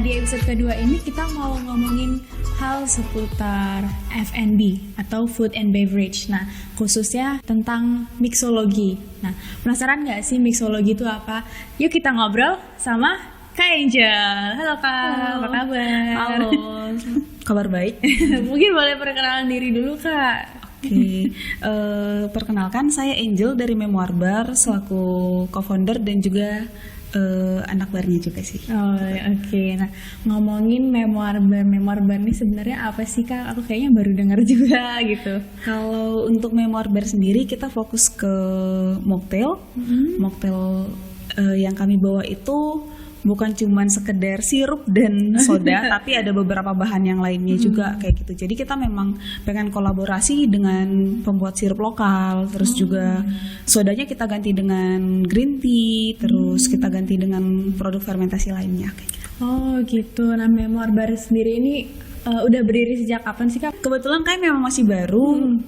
di episode kedua ini kita mau ngomongin hal seputar F&B atau food and beverage. Nah, khususnya tentang mixology. Nah, penasaran nggak sih mixology itu apa? Yuk kita ngobrol sama Kak Angel. Halo Kak, Halo. apa kabar? Halo, kabar baik. Mungkin boleh perkenalan diri dulu Kak. Oke, perkenalkan saya Angel dari Memoir Bar selaku co-founder dan juga anak barnya juga sih. Oh, oke. Nah, ngomongin Memoir Bar ini sebenarnya apa sih Kak? Aku kayaknya baru dengar juga gitu. Kalau untuk Memoir Bar sendiri kita fokus ke mocktail. Mocktail yang kami bawa itu bukan cuman sekedar sirup dan soda, tapi ada beberapa bahan yang lainnya juga kayak gitu. Jadi kita memang pengen kolaborasi dengan pembuat sirup lokal, terus juga sodanya kita ganti dengan green tea, terus kita ganti dengan produk fermentasi lainnya kayak gitu. Oh gitu. Nah, Memoir Bar sendiri ini udah berdiri sejak kapan sih Kak? Kebetulan kami memang masih baru.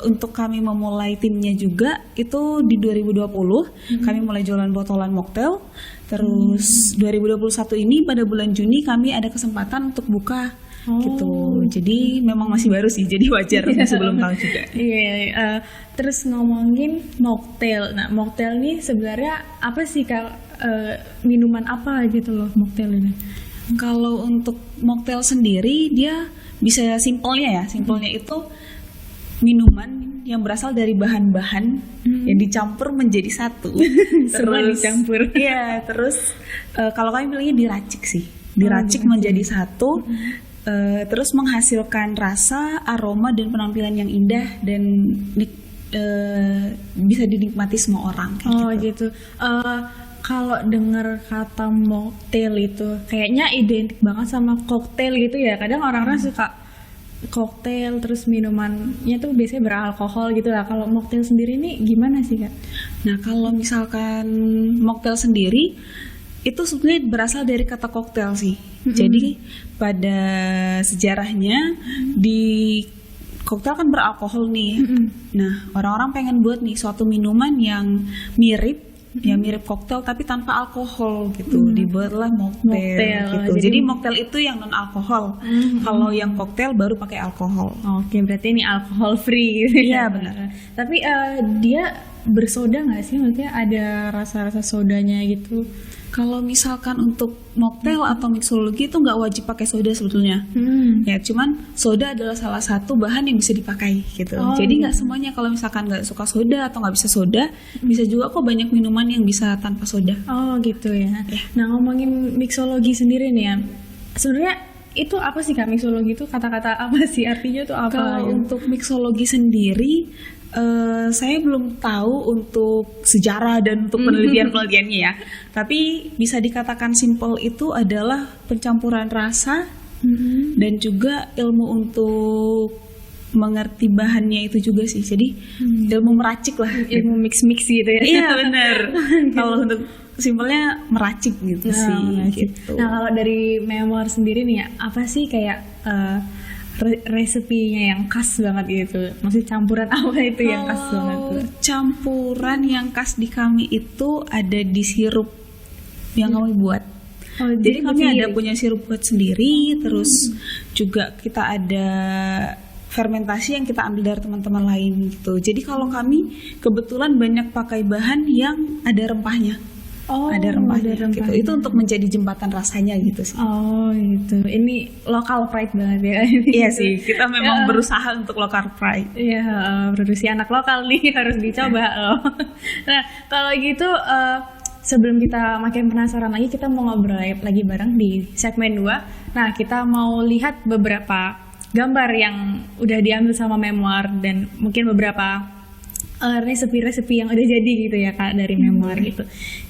Untuk kami memulai timnya juga itu di 2020. Kami mulai jualan botolan mocktail. Terus 2021 ini pada bulan Juni kami ada kesempatan untuk buka gitu. Jadi memang masih baru sih, jadi wajar masih belum tahu juga. Iya. Terus ngomongin mocktail. Nah, mocktail ini sebenarnya apa sih Kak? Minuman apa gitu loh mocktail ini? Kalau untuk mocktail sendiri dia bisa simpelnya itu minuman yang berasal dari bahan-bahan yang dicampur menjadi satu. Semua dicampur. Iya, terus kalau kami bilangnya diracik sih. Diracik menjadi satu. Terus menghasilkan rasa, aroma dan penampilan yang indah dan bisa dinikmati semua orang kayak gitu. Kalau dengar kata mocktail itu kayaknya identik banget sama koktail gitu ya. Kadang orang-orang suka koktail terus minumannya tuh biasanya beralkohol gitu lah. Kalau mocktail sendiri nih gimana sih Kak? Nah, kalau misalkan mocktail sendiri itu sebenarnya berasal dari kata koktail sih. Jadi pada sejarahnya di koktail kan beralkohol nih. Nah, orang-orang pengen buat nih suatu minuman yang mirip koktail tapi tanpa alkohol gitu. Dibuatlah mocktail gitu. Jadi mocktail itu yang non alkohol. Kalau yang koktail baru pakai alkohol. Oke, berarti ini alkohol free gitu. Iya, benar. Tapi dia bersoda nggak sih? Maksudnya ada rasa-rasa sodanya gitu? Kalau misalkan untuk mocktail atau mixology itu nggak wajib pakai soda sebetulnya. Ya, cuman soda adalah salah satu bahan yang bisa dipakai gitu. Jadi nggak semuanya, kalau misalkan nggak suka soda atau nggak bisa soda, bisa juga kok banyak minuman yang bisa tanpa soda. Oh gitu ya. Nah, ngomongin mixology sendiri nih ya, sebenarnya itu apa sih Kak mixology itu? Kata-kata apa sih, artinya tuh apa? Kalau untuk mixology sendiri saya belum tahu untuk sejarah dan untuk penelitiannya ya. Tapi bisa dikatakan simpel itu adalah pencampuran rasa dan juga ilmu untuk mengerti bahannya itu juga sih. Jadi ilmu meracik lah, ilmu mix-mix gitu ya. Iya benar. Kalau untuk simpelnya meracik gitu sih. Gitu. Nah, kalau dari Memoir sendiri nih ya, apa sih kayak resepinya yang khas banget gitu? Maksudnya campuran apa itu yang khas banget tuh? Campuran yang khas di kami itu ada di sirup yang kami buat. Jadi kami ada punya sirup buat sendiri, terus juga kita ada fermentasi yang kita ambil dari teman-teman lain gitu. Jadi kalau kami kebetulan banyak pakai bahan yang ada rempahnya. Ada rempahnya gitu. Itu untuk menjadi jembatan rasanya gitu sih. Oh gitu. Ini local pride banget ya. Iya sih, kita memang berusaha untuk local pride. Iya, produksi anak lokal nih harus dicoba loh. Nah, kalau gitu sebelum kita makin penasaran lagi, kita mau ngobrol lagi bareng di segmen 2. Nah, kita mau lihat beberapa gambar yang udah diambil sama Memoir dan mungkin beberapa resepi-resepi yang udah jadi gitu ya Kak dari Memoir gitu.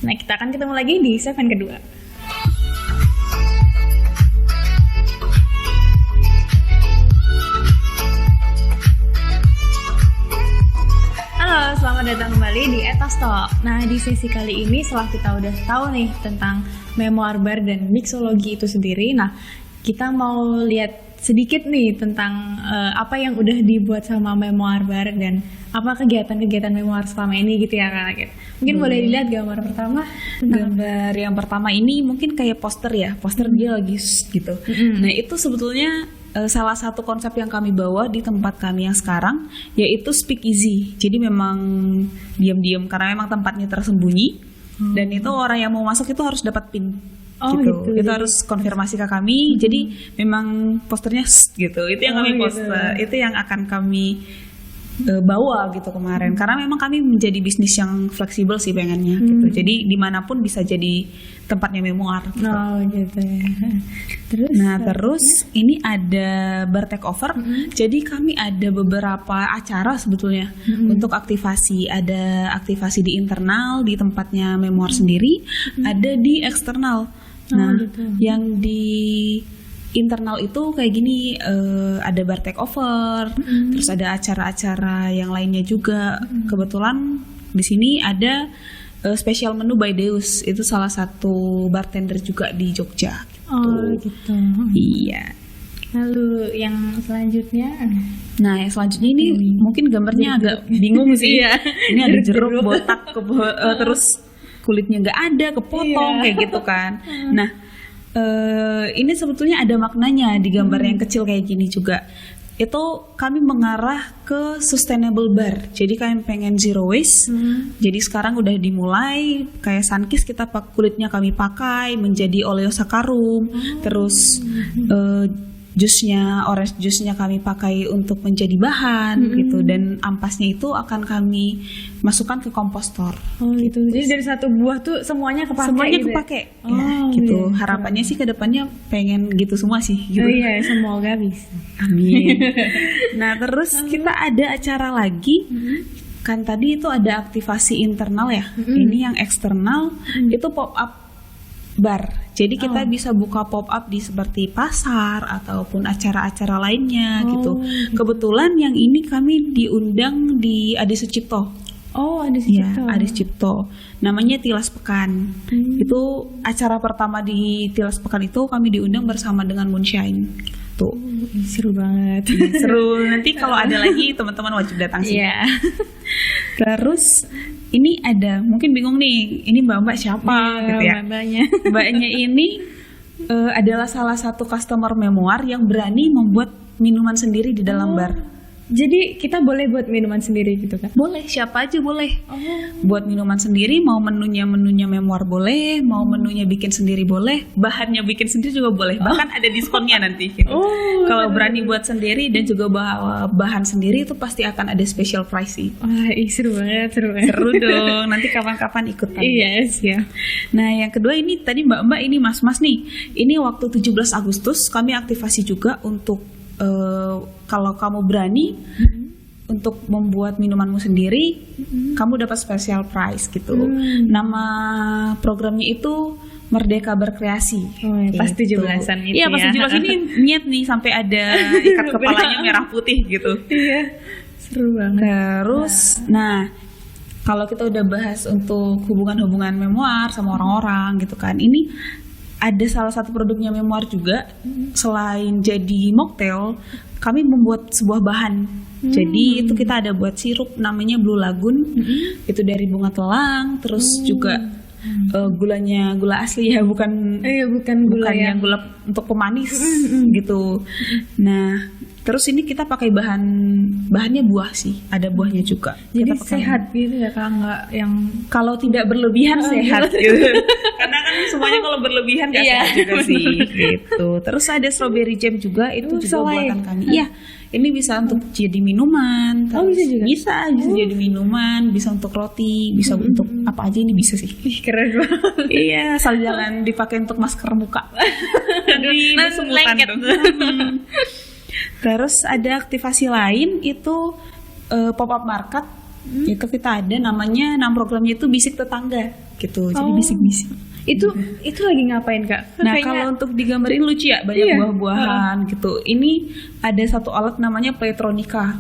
Nah, kita akan ketemu lagi di segmen kedua. Halo, selamat datang kembali di Etos Talk. Nah, di sesi kali ini setelah kita udah tahu nih tentang Memoir Bar dan mixology itu sendiri, nah kita mau lihat sedikit nih tentang apa yang udah dibuat sama Memoir Bar dan apa kegiatan-kegiatan Memoir selama ini gitu ya Kak. Gitu. Mungkin boleh dilihat gambar pertama. Gambar yang pertama ini mungkin kayak poster ya, poster dia lagi gitu. Nah itu sebetulnya salah satu konsep yang kami bawa di tempat kami yang sekarang, yaitu speak easy. Jadi memang diam-diam karena memang tempatnya tersembunyi dan itu orang yang mau masuk itu harus dapat pin. Gitu. Itu harus konfirmasi ke kami. Jadi memang posternya gitu. Itu yang kami poster. Itu yang akan kami bawa gitu kemarin. Karena memang kami menjadi bisnis yang fleksibel sih pengennya gitu. Jadi dimanapun bisa jadi tempatnya Memoir. Gitu. Oh gitu ya. Terus ini ada bar takeover. Jadi kami ada beberapa acara sebetulnya untuk aktivasi. Ada aktivasi di internal di tempatnya Memoir sendiri. Ada di eksternal. Nah, yang di internal itu kayak gini, ada bar takeover, terus ada acara-acara yang lainnya juga. Kebetulan di sini ada special menu by Deus, itu salah satu bartender juga di Jogja. Gitu. Oh gitu. Iya. Lalu yang selanjutnya? Nah, yang selanjutnya ini mungkin gambarnya agak bingung sih. Ini ada jeruk botak, terus kulitnya nggak ada, kepotong kayak gitu kan. Nah, ini sebetulnya ada maknanya di gambar yang kecil kayak gini juga. Itu kami mengarah ke sustainable bar. Jadi kami pengen zero waste. Jadi sekarang udah dimulai kayak Sunkist kita kulitnya kami pakai menjadi oleosakarum. Terus jusnya, orange jusnya kami pakai untuk menjadi bahan gitu, dan ampasnya itu akan kami masukkan ke kompostor. Oh gitu. Jadi dari satu buah tuh semuanya kepake. Semuanya gitu kepake. Ya? Ya, gitu. Harapannya sih ke depannya pengen gitu semua sih. Gitu. Oh iya, semoga bisa. Amin. Nah terus kita ada acara lagi. Kan tadi itu ada aktivasi internal ya. Ini yang eksternal itu pop up bar. Jadi kita bisa buka pop up di seperti pasar ataupun acara-acara lainnya gitu. Kebetulan yang ini kami diundang di Adi Sucipto. Oh, Adi Sucipto. Ya, Adi Sucipto. Namanya Tilas Pekan. Itu acara pertama di Tilas Pekan itu kami diundang bersama dengan Moonshine. Tuh. Seru banget. Seru. Nanti kalau ada lagi teman-teman wajib datang sih. Iya. Terus ini ada, mungkin bingung nih, ini mbak-mbak siapa gitu ya. Mbaknya ini adalah salah satu customer Memoir yang berani membuat minuman sendiri di dalam bar. Jadi kita boleh buat minuman sendiri gitu kan? Boleh, siapa aja boleh. Buat minuman sendiri, mau menunya Memoir boleh, mau menunya bikin sendiri boleh, bahannya bikin sendiri juga boleh. Bahkan ada diskonnya nanti gitu. Kalau berani buat sendiri dan juga bawa bahan sendiri itu pasti akan ada special price sih. Wah, seru banget, seru banget. Seru dong, nanti kapan-kapan ikutan. Yes, ya. Nah, yang kedua ini tadi mbak-mbak, ini mas-mas nih. Ini waktu 17 Agustus kami aktivasi juga untuk kalau kamu berani untuk membuat minumanmu sendiri, kamu dapat special prize gitu. Nama programnya itu Merdeka Berkreasi. Pas 17-an itu. Iya, pas 17 ini niat nih sampai ada ikat kepalanya merah putih gitu. Iya. Seru banget. Terus, nah kalau kita udah bahas untuk hubungan-hubungan Memoir sama orang-orang gitu kan, ini ada salah satu produknya Memoir juga. Selain jadi mocktail, kami membuat sebuah bahan. Jadi itu kita ada buat sirup namanya Blue Lagoon. Itu dari bunga telang, terus juga gulanya gula asli ya, bukan gula yang gula untuk pemanis gitu. Nah, terus ini kita pakai bahannya buah sih, ada buahnya juga. Jadi kita pakai sehat gitu ya, kalau nggak yang kalau tidak berlebihan sehat gitu. Karena kan semuanya kalau berlebihan nggak sehat juga sih gitu. Terus ada strawberry jam juga, itu juga buatan kami. Iya, ini bisa untuk jadi minuman. Bisa jadi minuman, bisa untuk roti, bisa untuk apa aja, ini bisa sih. Keren banget. Iya, asal jangan dipakai untuk masker muka. Jadi lengket. Terus ada aktivasi lain itu pop up market. Itu kita ada namanya, nama programnya itu Bisik Tetangga gitu. Jadi bisik-bisik. Itu lagi ngapain Kak? Nah, kalau untuk digambarin lucu ya, banyak buah-buahan gitu. Ini ada satu alat namanya Playtronica.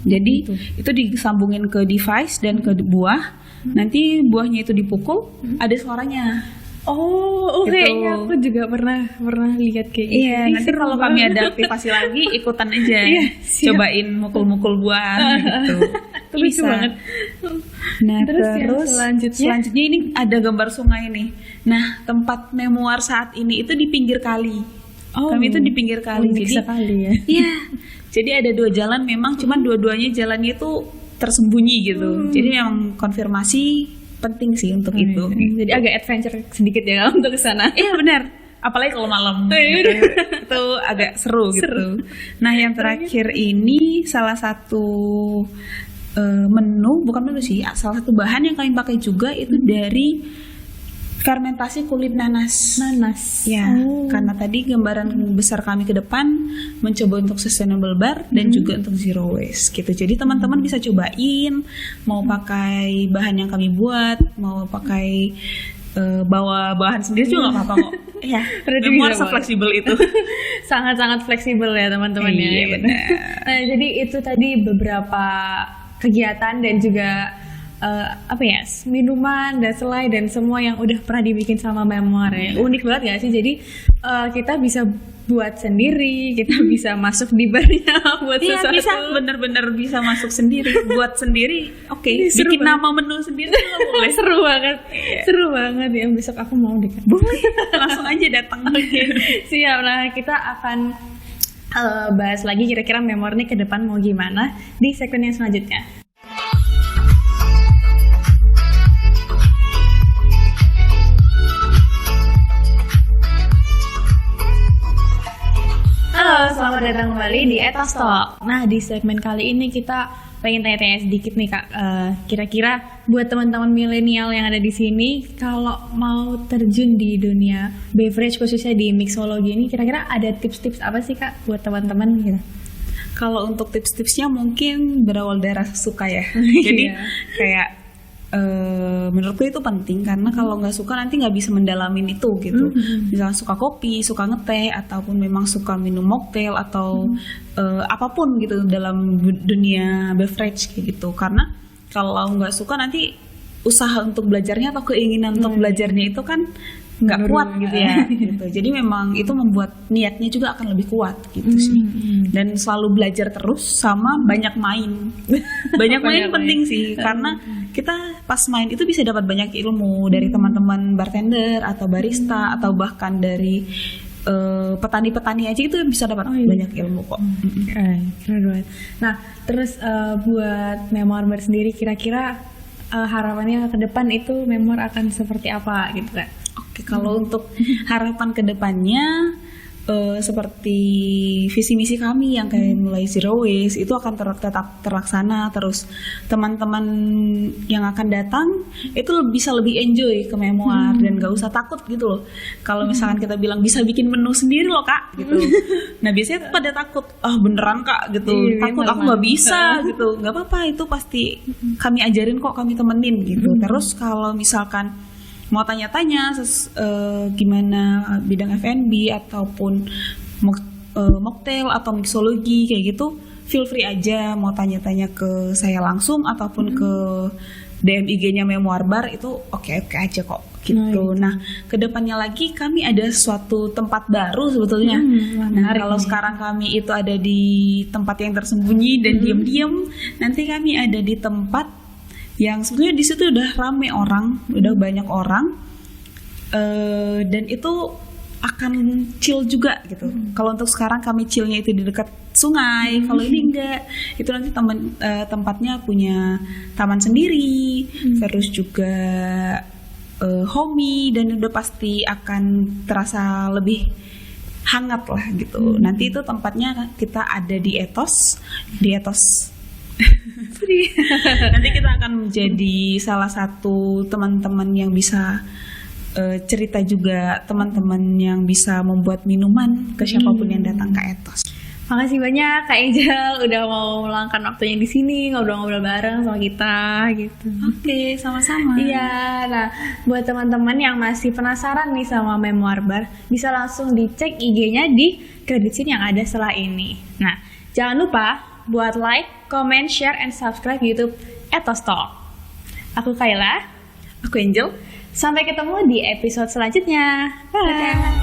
Jadi itu disambungin ke device dan ke buah. Nanti buahnya itu dipukul, ada suaranya. Oh, Gitu. kayaknya aku juga pernah lihat kayak gitu. Iya, Ih, nanti seru kalau kami banget. ada aktivasi lagi ikutan aja. Iya, siap. Cobain mukul-mukul buah gitu. Lucu banget. Nah, Terus yang selanjutnya? ini ada gambar sungai nih. Nah, tempat memoir saat ini itu di pinggir kali. Oh, Kami itu di pinggir kali. unik Jadi sekali ya. iya. Jadi ada 2 jalan memang, cuman dua-duanya jalannya itu tersembunyi gitu. Jadi memang konfirmasi penting sih untuk itu. Jadi agak adventure sedikit ya kalau untuk ke sana. Iya benar. Apalagi kalau malam iya, gitu. Itu agak seru gitu. Nah, yang terakhir ini salah satu menu, bukan menu sih, salah satu bahan yang kami pakai juga itu dari fermentasi kulit nanas. Ya, karena tadi gambaran besar kami ke depan mencoba untuk sustainable bar dan juga untuk zero waste gitu. Jadi teman-teman bisa cobain, mau pakai bahan yang kami buat, mau pakai bawa bahan sendiri juga nggak apa-apa kok. Ya, memoir se-fleksibel itu. Sangat-sangat fleksibel ya teman-teman ya. Iya, benar. Nah, jadi itu tadi beberapa kegiatan dan juga minuman dan selai dan semua yang udah pernah dibikin sama memoir ya. Unik banget gak sih? Jadi kita bisa buat sendiri, kita bisa masuk di barnya buat Iya, sesuatu. bisa bener-bener bisa masuk sendiri, buat sendiri. Oke, bikin nama menu sendiri juga boleh. Seru banget. Seru banget ya. Besok aku mau deh. Boleh. Langsung aja datang. Siap. Nah, kita akan bahas lagi kira-kira memoir nih ke depan mau gimana di segmen yang selanjutnya. Halo, selamat datang kembali di Ethos Talk. Nah, di segmen kali ini kita pengen tanya-tanya sedikit nih Kak. Kira-kira buat teman-teman milenial yang ada di sini, kalau mau terjun di dunia beverage khususnya di mixology ini, kira-kira ada tips-tips apa sih Kak buat teman-teman gitu? Kalau untuk tips-tipsnya mungkin berawal dari rasa suka ya. Jadi kayak menurutku itu penting karena kalau nggak suka nanti nggak bisa mendalamin itu gitu. Misalnya suka kopi, suka ngeteh, ataupun memang suka minum mocktail atau apapun gitu dalam dunia beverage kayak gitu. Karena kalau nggak suka nanti usaha untuk belajarnya atau keinginan untuk belajarnya itu kan nggak kuat gitu ya. Gitu. Jadi memang itu membuat niatnya juga akan lebih kuat gitu sih. Dan selalu belajar terus sama banyak main. Banyak main penting sih karena kita pas main itu bisa dapat banyak ilmu dari teman-teman bartender atau barista atau bahkan dari petani-petani aja itu bisa dapat banyak ilmu kok. Keren banget. Nah, terus buat memoir sendiri kira-kira harapannya ke depan itu memoir akan seperti apa gitu Kak? Oke, kalau untuk harapan ke depannya seperti visi misi kami yang kayak mulai zero waste itu akan tetap terlaksana terus. Teman-teman yang akan datang itu bisa lebih enjoy ke memoir dan gak usah takut gitu loh. Kalau misalkan kita bilang bisa bikin menu sendiri loh Kak gitu. Nah biasanya pada takut, beneran Kak gitu. Takut aku nggak bisa gitu. Nggak apa-apa, itu pasti kami ajarin kok, kami temenin gitu. Terus kalau misalkan mau tanya-tanya gimana bidang F&B ataupun mocktail atau mixologi kayak gitu, feel free aja mau tanya-tanya ke saya langsung ataupun ke DM IG-nya Memoir Bar, itu oke aja kok gitu. Nah, kedepannya lagi kami ada suatu tempat baru sebetulnya. Nah, kalau sekarang kami itu ada di tempat yang tersembunyi dan diam-diam, nanti kami ada di tempat yang sebetulnya di situ udah rame orang, udah banyak orang, dan itu akan chill juga gitu. Kalau untuk sekarang kami chillnya itu di dekat sungai, kalau ini enggak, itu nanti tempatnya punya taman sendiri, terus juga homey, dan udah pasti akan terasa lebih hangat lah gitu. Nanti itu tempatnya kita ada di Ethos. Nanti kita akan menjadi salah satu teman-teman yang bisa cerita juga, teman-teman yang bisa membuat minuman ke siapapun yang datang ke Ethos. Makasih banyak Kak Angel udah mau meluangkan waktunya di sini ngobrol-ngobrol bareng sama kita gitu. Oke, sama-sama. Iya, nah buat teman-teman yang masih penasaran nih sama Memoir Bar, bisa langsung dicek IG-nya di credit scene yang ada setelah ini. Nah, jangan lupa buat like, comment, share, and subscribe YouTube Ethos Talk. Aku Kayla. Aku Angel. Sampai ketemu di episode selanjutnya. Bye.